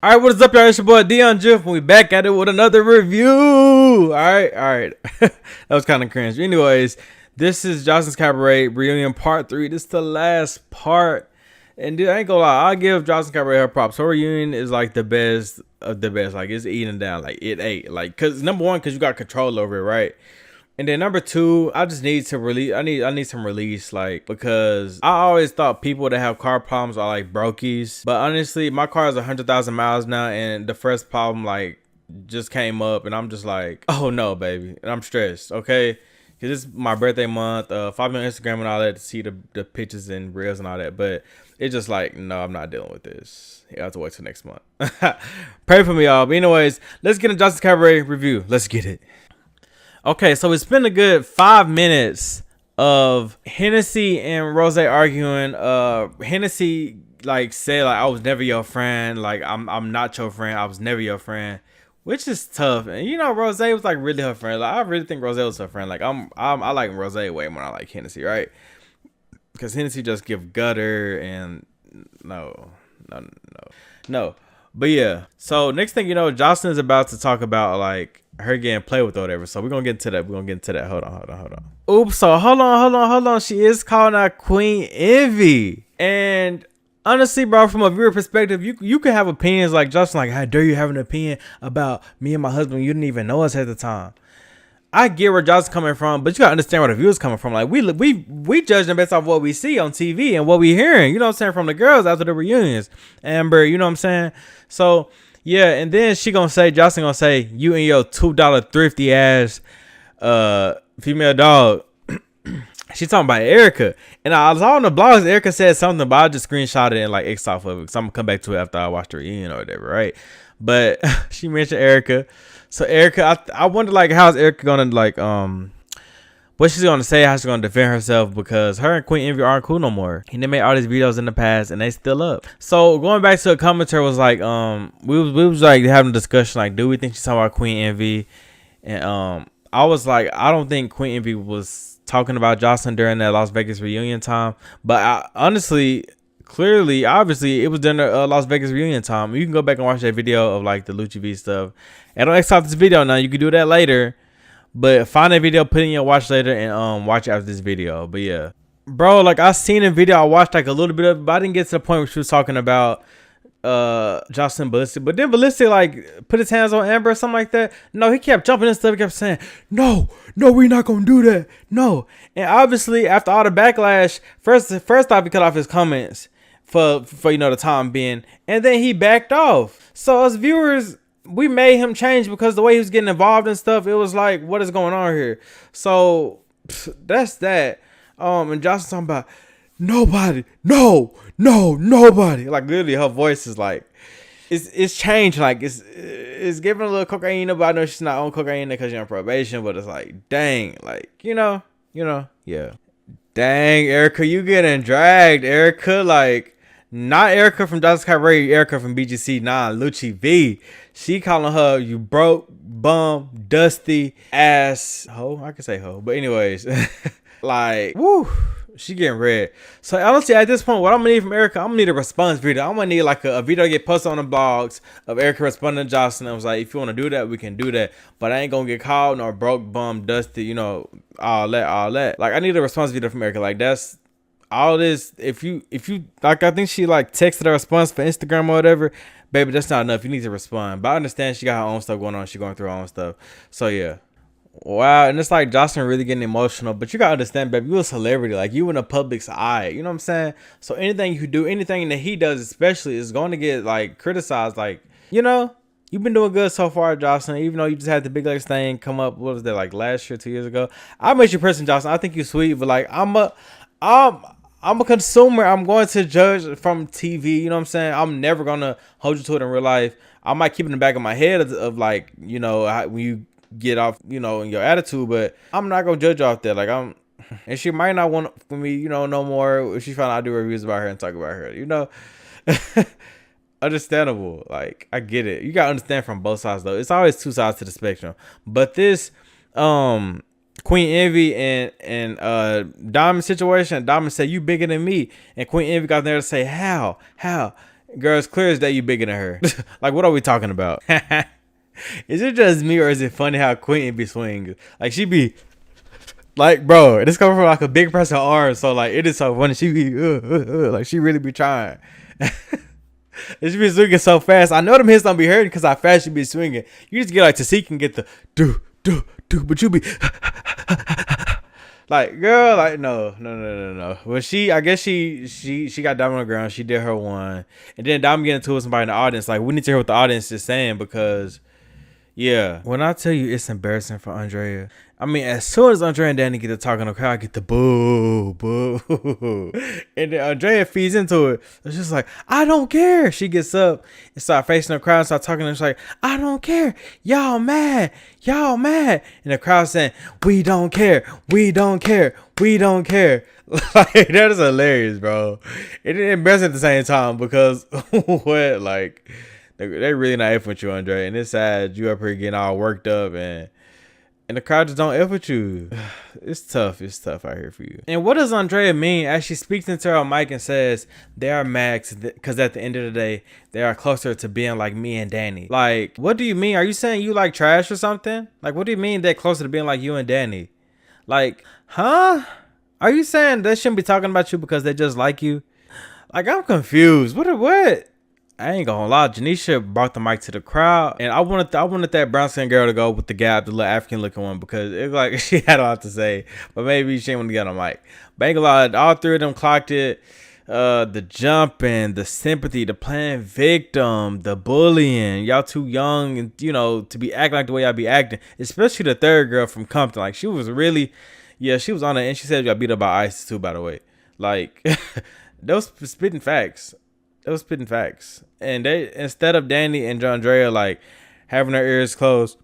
All right, what is up, y'all? It's your boy dyoungdrift. We back at it with another review. All right. That was kind of cringe. Anyways, this is Joseline's Cabaret reunion part 3. This is the last part. And dude, I ain't gonna lie, I'll give Joseline Cabaret her props. Her reunion is like the best of the best. Like, it's eating down. Like, it ate. Like, cause number one, cause you got control over it, right? And then number two, I just need to release. I need some release, like, because I always thought people that have car problems are like brokies. But honestly, my car is 100,000 miles now, and the first problem like just came up, and I'm just like, oh no, baby, and I'm stressed. Okay, because it's my birthday month. Follow me on Instagram and all that to see the pictures and reels and all that. But it's just like, no, I'm not dealing with this. You have to wait till next month. Pray for me, y'all. But anyways, let's get a Joseline's Cabaret review. Let's get it. Okay, so it's been a good 5 minutes of Hennessy and Rose arguing. Hennessy like said like, I was never your friend. Like, I'm not your friend. I was never your friend, which is tough. And you know, Rose was like really her friend. Like, I really think Rose was her friend. Like, I like Rose way more than I like Hennessy, right? Because Hennessy just give gutter and no. But yeah. So next thing you know, Joseline is about to talk about like her getting played with or whatever. So we're gonna get into that. Hold on. Oops. So hold on. She is calling out Queen Envy. And honestly, bro, from a viewer perspective, you can have opinions like Joseline, like, how dare you have an opinion about me and my husband? You didn't even know us at the time. I get where Josh's coming from, but you gotta understand where the viewers coming from. Like, we judge them based off what we see on TV and what we hearing. You know what I'm saying, from the girls after the reunions. Amber, you know what I'm saying. So yeah, and then she gonna say, Jocelyn gonna say, you and your $2 thrifty ass female dog. She talking about Erica, and I was on the blogs. Erica said something, but I just screenshotted it and like X off of it. So I'm gonna come back to it after I watch the reunion or whatever, right? But she mentioned Erica. So Erica, I wonder like how's Erica gonna like what she's gonna say, how she's gonna defend herself, because her and Queen Envy aren't cool no more. And they made all these videos in the past and they still up. So going back to a commenter was like we was like having a discussion like, do we think she's talking about Queen Envy? And I was like, I don't think Queen Envy was talking about Joseline during that Las Vegas reunion time. But I honestly, clearly, obviously, it was during the Las Vegas reunion time. You can go back and watch that video of like the Lucha V stuff. And don't X off this video now. You can do that later. But find that video, put it in your watch later, and watch it after this video. But yeah, bro, like I seen a video, I watched like a little bit of it, but I didn't get to the point where she was talking about Joseline Ballistic. But then Ballistic like put his hands on Amber or something like that. No, he kept jumping and stuff. He kept saying, no, we're not gonna do that. No. And obviously after all the backlash, first off he cut off his comments for you know the time being, and then he backed off. So as viewers, we made him change because the way he was getting involved and stuff, it was like, what is going on here? So that's that. And Jocelyn talking about nobody, nobody. Like literally, her voice is like, it's changed. Like it's giving a little cocaine, but I know she's not on cocaine because she's on probation. But it's like, dang, like you know, yeah. Dang, Erica, you getting dragged, Erica. Like, not Erica from Joseline's Cabaret, Erica from BGC, nah, Lucha V. She calling her, you broke, bum, dusty ass hoe. I can say hoe, but anyways, like, woo, she getting red. So honestly, at this point, what I'm gonna need from Erica, I'm gonna need a response video. I'm gonna need like a video to get posted on the blogs of Erica responding to Joseline. I was like, if you wanna do that, we can do that, but I ain't gonna get called nor broke, bum, dusty, you know, all that. Like, I need a response video from Erica. Like, that's all this. If you like, I think she like texted a response for Instagram or whatever. Baby, that's not enough. You need to respond. But I understand she got her own stuff going on. She going through her own stuff. So yeah. Wow. And it's like Joseline really getting emotional. But you gotta understand, baby, you a celebrity. Like, you in the public's eye. You know what I'm saying? So anything you do, anything that he does especially, is going to get like criticized. Like, you know, you've been doing good so far, Joseline. Even though you just had the Big Legs thing come up, what was that, like last year, 2 years ago? I met your person, Joseline. I think you're sweet, but like I'm a consumer. I'm going to judge from TV. You know what I'm saying? I'm never going to hold you to it in real life. I might keep it in the back of my head of like, you know, when you get off, you know, in your attitude, but I'm not going to judge you off there. Like, and she might not want for me, you know, no more if she found out I do reviews about her and talk about her, you know. Understandable. Like, I get it. You got to understand from both sides, though. It's always two sides to the spectrum. But this, Queen Envy and Diamond situation. Diamond said, you bigger than me. And Queen Envy got there to say, how? Girl, it's clear as day you bigger than her. Like, what are we talking about? Is it just me or is it funny how Queen be swinging? Like, she be like, bro, this coming from like a big person arm, so like it is so funny. She be like she really be trying. And she be swinging so fast. I know them hits don't be hurting because how fast she be swinging. You just get like to see can get the do, but you be like, girl, like no. Well, I guess she got Dom on the ground. She did her one, and then Dom get into it with somebody in the audience. Like, we need to hear what the audience is saying because. Yeah. When I tell you it's embarrassing for Andrea, I mean, as soon as Andrea and Dani get to talking, the crowd get the boo. And then Andrea feeds into it. It's just like, I don't care. She gets up and start facing the crowd and start talking. And it's like, I don't care. Y'all mad. And the crowd saying, we don't care. Like, that is hilarious, bro. It is embarrassing at the same time because what, like... They really not F with you, Andre. And it's sad you up here getting all worked up and the crowd just don't F with you. It's tough out here for you. And what does Andrea mean as she speaks into her mic and says they are max because at the end of the day, they are closer to being like me and Dani? Like, what do you mean? Are you saying you like trash or something? Like, what do you mean they're closer to being like you and Dani? Like, huh? Are you saying they shouldn't be talking about you because they just like you? Like, I'm confused. What? I ain't gonna lie, Janisha brought the mic to the crowd, and I wanted that brown skin girl to go with the gap, the little African looking one, because it like she had a lot to say, but maybe she didn't want to get on the mic. But ain't gonna lie, all three of them clocked it. The jumping, the sympathy, the playing victim, the bullying. Y'all too young and to be acting like the way y'all be acting. Especially the third girl from Compton, like she was really, she was on it, and she said you got beat up by ISIS too, by the way. Like those spitting facts. And they, instead of Dani and Andrea like having their ears closed,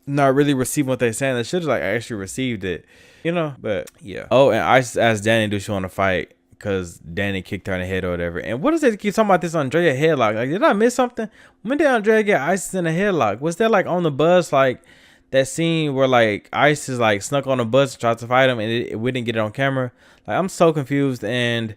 not really receiving what they're saying, they should have like actually received it, But yeah. Oh, and Isis asked Dani, do she want to fight? Because Dani kicked her in the head or whatever. And what does they keep talking about this Andrea headlock? Like, did I miss something? When did Andrea get Isis in a headlock? Was that like on the bus, like that scene where like Isis like snuck on the bus and tried to fight him, and we didn't get it on camera? Like, I'm so confused. And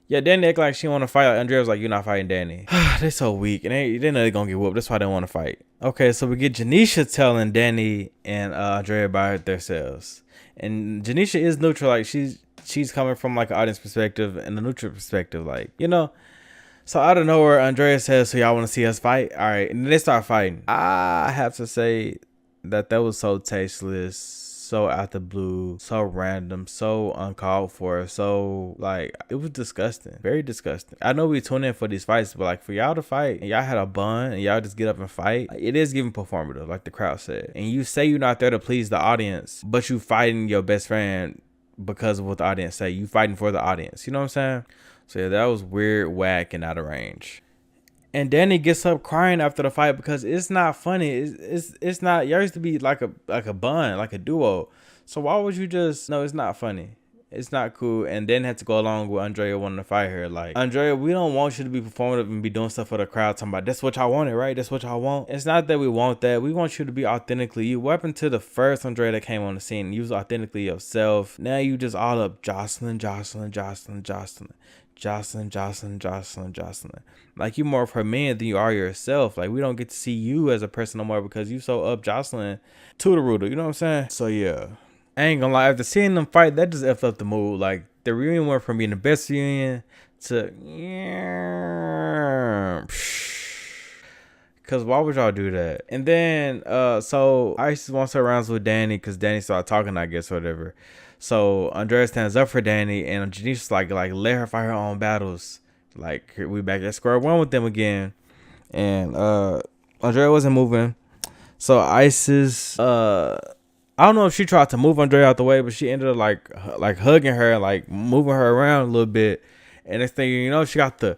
yeah, Dani act like she want to fight. Like, Andrea was like, you're not fighting Dani. They're so weak. And they know they're going to get whooped. That's why they want to fight. Okay, so we get Janisha telling Dani and Andrea about themselves. And Janisha is neutral. Like, she's coming from, like, an audience perspective and a neutral perspective. Like, So out of nowhere, Andrea says, so y'all want to see us fight? All right. And then they start fighting. I have to say that was so tasteless. So out the blue, so random, so uncalled for, so like it was disgusting, very disgusting. I know we tune in for these fights, but like for y'all to fight and y'all had a bun and y'all just get up and fight, like, it is giving performative, like the crowd said. And you say you're not there to please the audience, but you fighting your best friend because of what the audience say. You fighting for the audience, you know what I'm saying? So yeah, that was weird, whack, and out of range. And Dani gets up crying after the fight because it's not funny. It's not. Y'all used to be like a bun, like a duo. So why would you just? No, it's not funny. It's not cool. And then had to go along with Andrea wanting to fight her. Like, Andrea, we don't want you to be performative and be doing stuff for the crowd. Talking about that's what y'all wanted, right? That's what y'all want. It's not that we want that. We want you to be authentically you. What happened to the first Andrea that came on the scene? You was authentically yourself. Now you just all up Joseline. Like, you more of her man than you are yourself. Like, we don't get to see you as a person no more because you so up Joseline to the rooter. You know what I'm saying? So yeah, I ain't gonna lie. After seeing them fight, that just effed up the mood. Like, the reunion went from being the best reunion to because why would y'all do that? And then so Isis wants her rounds with Dani because Dani started talking, I guess, or whatever. So Andrea stands up for Dani, and Janisha's like let her fight her own battles. Like, we back at square one with them again. And Andrea wasn't moving. So Isis, I don't know if she tried to move Andrea out the way, but she ended up like hugging her and like moving her around a little bit. And next thing you know, she got the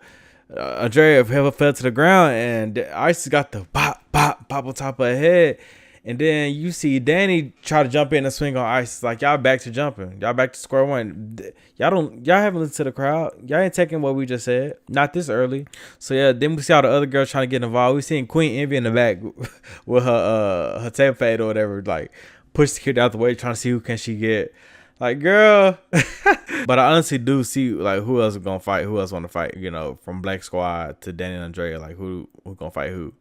Andrea fell to the ground, and Isis got the pop on top of her head. And then you see Dani try to jump in and swing on Isis. Like, y'all back to jumping. Y'all back to square one. Y'all haven't listened to the crowd. Y'all ain't taking what we just said. Not this early. So yeah, then we see all the other girls trying to get involved. We seen Queen Envy in the back with her tape fade or whatever, like push the kid out the way, trying to see who can she get. Like, girl. But I honestly do see like who else is gonna fight, who else want to fight, from Black Squad to Danny and Andrea, like who gonna fight who.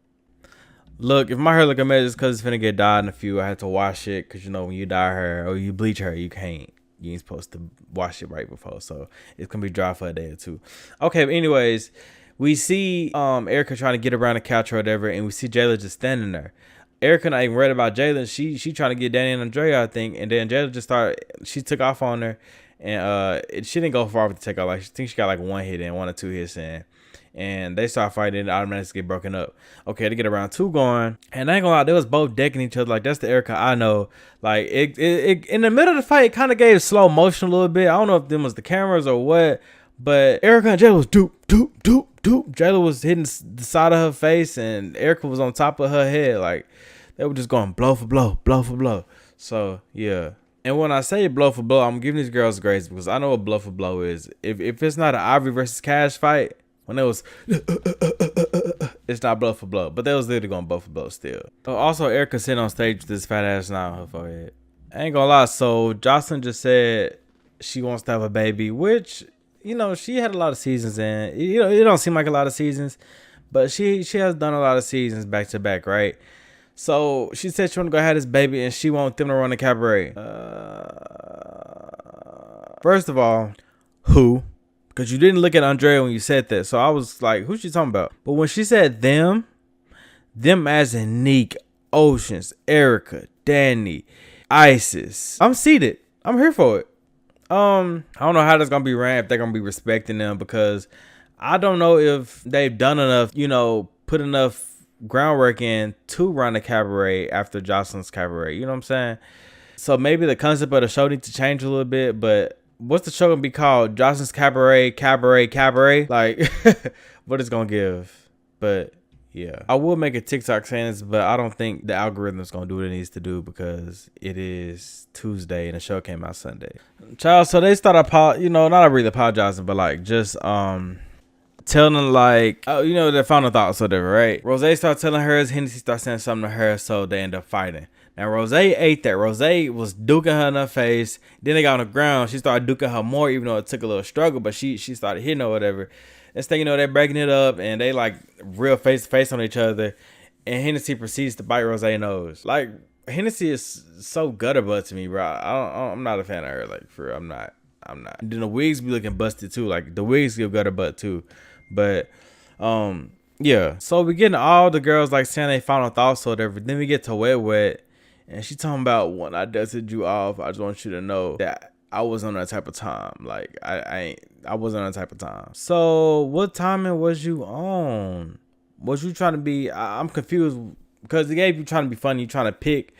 Look, if my hair look a mess, it's because it's finna get dyed in a few. I had to wash it because when you dye her or you bleach her, you ain't supposed to wash it right before, so it's gonna be dry for a day or two. Okay, but anyways, we see Erica trying to get around the couch or whatever, and we see Jayla just standing there. Erica not even read about Jayla. She trying to get Danny and Andrea, I think, and then Jayla just started. She took off on her, and she didn't go far with the take off. Like, I think she got like one hit in, 1 or 2 hits in. And they start fighting and automatically get broken up. Okay, they get around 2 going. And I ain't gonna lie, they was both decking each other. Like, that's the Erica I know. Like, it in the middle of the fight, it kind of gave slow motion a little bit. I don't know if them was the cameras or what. But Erica and Jayla was doop, doop, doop, doop. Jayla was hitting the side of her face, and Erica was on top of her head. Like, they were just going blow for blow, blow for blow. So, yeah. And when I say blow for blow, I'm giving these girls grace because I know what blow for blow is. If it's not an Ivory versus Cash fight, when it was, it's not blow for blow. But they was literally going blow for blow still. So also, Erica sitting on stage with this fat ass now on her forehead. I ain't gonna lie. So, Joseline just said she wants to have a baby, which, she had a lot of seasons in. It don't seem like a lot of seasons, but she has done a lot of seasons back to back, right? So, she said she want to go have this baby and she want them to run the Cabaret. First of all, who? Because you didn't look at Andrea when you said that. So I was like, who's she talking about? But when she said them as in Neek, Oceans, Erica, Dani, Isis, I'm seated. I'm here for it. I don't know how that's going to be ran, if they're going to be respecting them, because I don't know if they've done enough, put enough groundwork in to run a Cabaret after Joseline's Cabaret. You know what I'm saying? So maybe the concept of the show needs to change a little bit, but what's the show gonna be called? Joseline's Cabaret? Like, what it's gonna give? But yeah, I will make a TikTok saying this, but I don't think the algorithm's gonna do what it needs to do because it is Tuesday and the show came out Sunday. Child, so they started not really apologizing, but like just telling like, their final thoughts or whatever, right? Rose started telling hers, Hennessy started saying something to her, so they end up fighting. Now, Rose ate that. Rose was duking her in her face. Then they got on the ground. She started duking her more, even though it took a little struggle, but she started hitting her or whatever. Next thing you know, they're breaking it up, and they like real face to face on each other. And Hennessy proceeds to bite Rose's nose. Like, Hennessy is so gutter butt to me, bro. I'm not a fan of her. Like, for real, I'm not. And then the wigs be looking busted too. Like, the wigs give gutter butt too. But, yeah. So we getting all the girls like saying their final thoughts or whatever. Then we get to Wet. And she talking about, when I dusted you off, I just want you to know that I was on that type of time. Like, I was on that type of time. So what timing was you on? Was you trying to be? I'm confused because the gave you trying to be funny. You trying to pick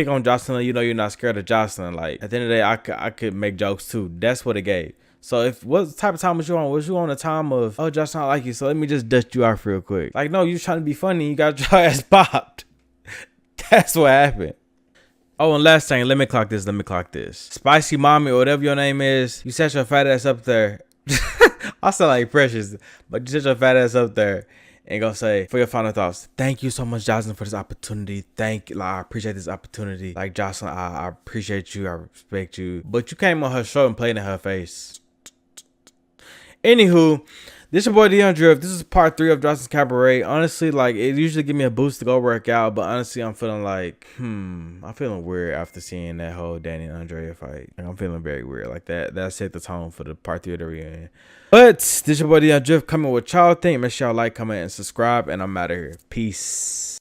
on Joseline. You're not scared of Joseline. Like, at the end of the day, I could make jokes too. That's what it gave. So what type of time was you on? Was you on the time of, oh, Joseline, I like you, so let me just dust you off real quick? Like, no, you trying to be funny. You got your ass popped. That's what happened. Oh, and last thing, let me clock this. Spicy Mommy, or whatever your name is, you set your fat ass up there. I sound like Precious, but you set your fat ass up there and go say, for your final thoughts, thank you so much, Joseline, for this opportunity. I appreciate this opportunity. Like, Joseline, I appreciate you. I respect you. But you came on her show and played in her face. Anywho, this your boy dyoungdrift. This is part 3 of Joseline's Cabaret. Honestly, like, it usually give me a boost to go work out, but honestly, I'm feeling like, I'm feeling weird after seeing that whole Danny and Andrea fight. Like, I'm feeling very weird. Like, that set the tone for the part 3 of the reunion. But this your boy dyoungdrift coming with y'all think. Make sure y'all like, comment, and subscribe, and I'm out of here. Peace.